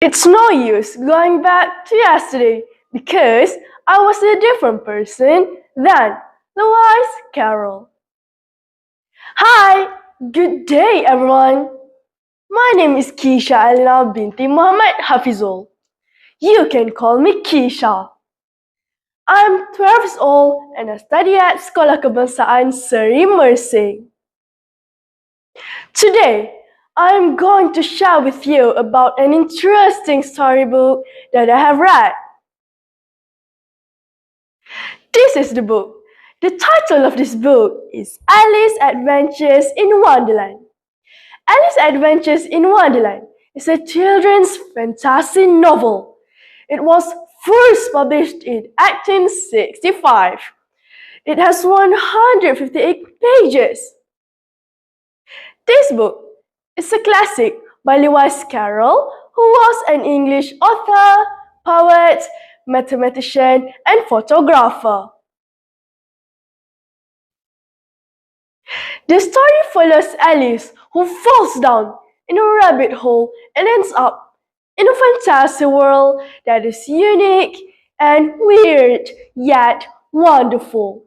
It's no use going back to yesterday because I was a different person than the wise Carol. Hi, good day everyone. My name is Keisha Alina binti Muhammad Hafizul. You can call me Keisha. I'm 12 years old and I study at Sekolah Kebangsaan Seri Mersing. Today, I'm going to share with you about an interesting storybook that I have read. This is the book. The title of this book is Alice's Adventures in Wonderland. Alice's Adventures in Wonderland is a children's fantasy novel. It was first published in 1865. It has 158 pages. This book is a classic by Lewis Carroll, who was an English author, poet, mathematician, and photographer. The story follows Alice, who falls down in a rabbit hole and ends up in a fantasy world that is unique and weird yet wonderful.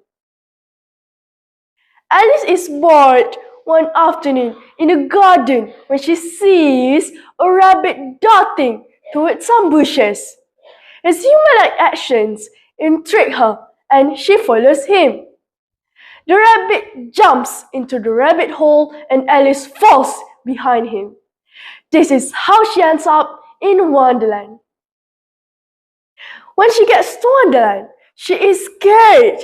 Alice is bored one afternoon in a garden when she sees a rabbit darting towards some bushes. His human-like actions intrigue her and she follows him. The rabbit jumps into the rabbit hole and Alice falls behind him. This is how she ends up in Wonderland. When she gets to Wonderland, she is scared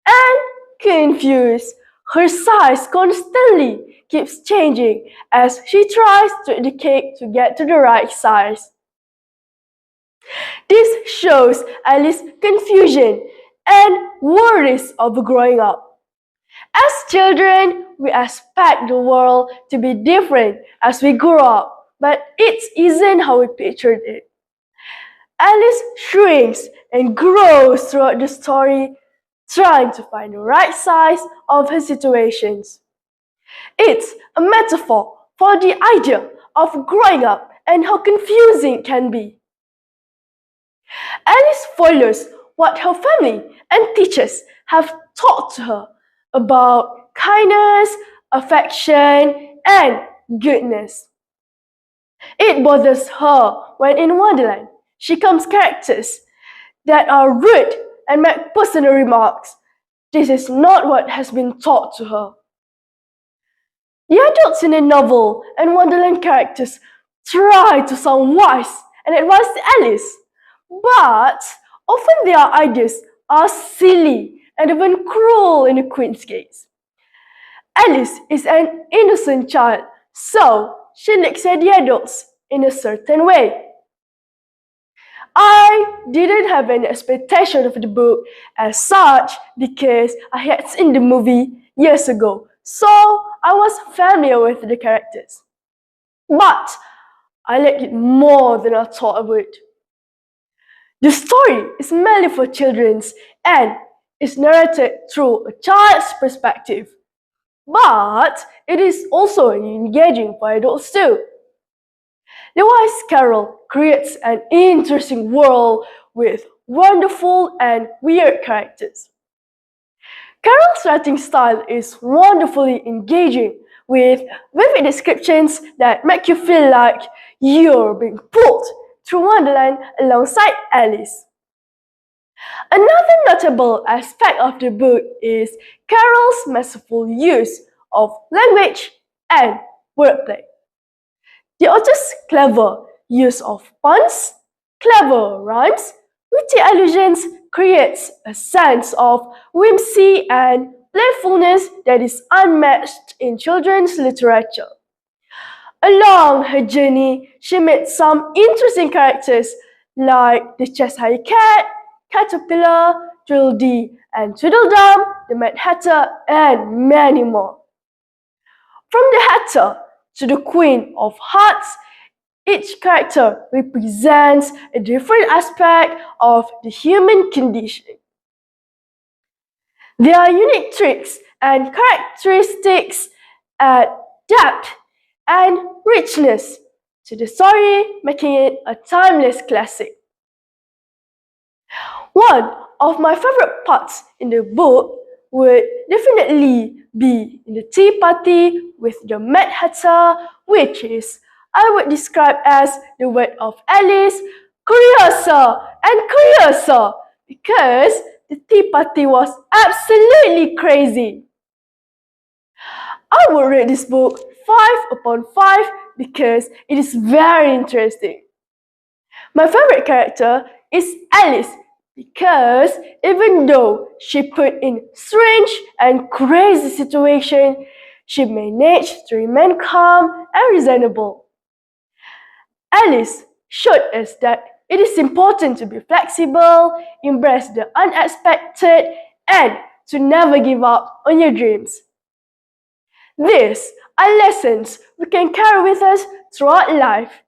and confused. Her size constantly keeps changing as she tries to eat the cake to get to the right size. This shows Alice's confusion and worries of growing up. As children, we expect the world to be different as we grow up, but it isn't how we pictured it. Alice shrinks and grows throughout the story, trying to find the right size of her situations. It's a metaphor for the idea of growing up and how confusing it can be. Alice follows what her family and teachers have taught to her about kindness, affection, and goodness. It bothers her when in Wonderland she comes characters that are rude and make personal remarks. This is not what has been taught to her. The adults in the novel and Wonderland characters try to sound wise and advise Alice, but often their ideas are silly and even cruel in the Queen's case. Alice is an innocent child, so she looks at the adults in a certain way. I didn't have any expectation of the book as such because I had seen the movie years ago, so I was familiar with the characters. But I liked it more than I thought I would. The story is mainly for children and is narrated through a child's perspective, but it is also engaging for adults too. Lewis Carroll creates an interesting world with wonderful and weird characters. Carroll's writing style is wonderfully engaging with vivid descriptions that make you feel like you're being pulled through Wonderland alongside Alice. Another notable aspect of the book is Carroll's masterful use of language and wordplay. The author's clever use of puns, clever rhymes, witty allusions creates a sense of whimsy and playfulness that is unmatched in children's literature. Along her journey, she met some interesting characters like the Cheshire Cat, Caterpillar, Tweedledee and Tweedledum, the Mad Hatter, and many more. From the Hatter to the Queen of Hearts, each character represents a different aspect of the human condition. Their unique tricks and characteristics add depth and richness to the story, making it a timeless classic. One of my favorite parts in the book would definitely be in the tea party with the Mad Hatter, which is, I would describe as the word of Alice, curiosa and curiosa, because the tea party was absolutely crazy. I would rate this book 5/5 because it is very interesting. My favorite character is Alice because even though she put in strange and crazy situations, she managed to remain calm and reasonable. Alice showed us that it is important to be flexible, embrace the unexpected, and to never give up on your dreams. These are lessons we can carry with us throughout life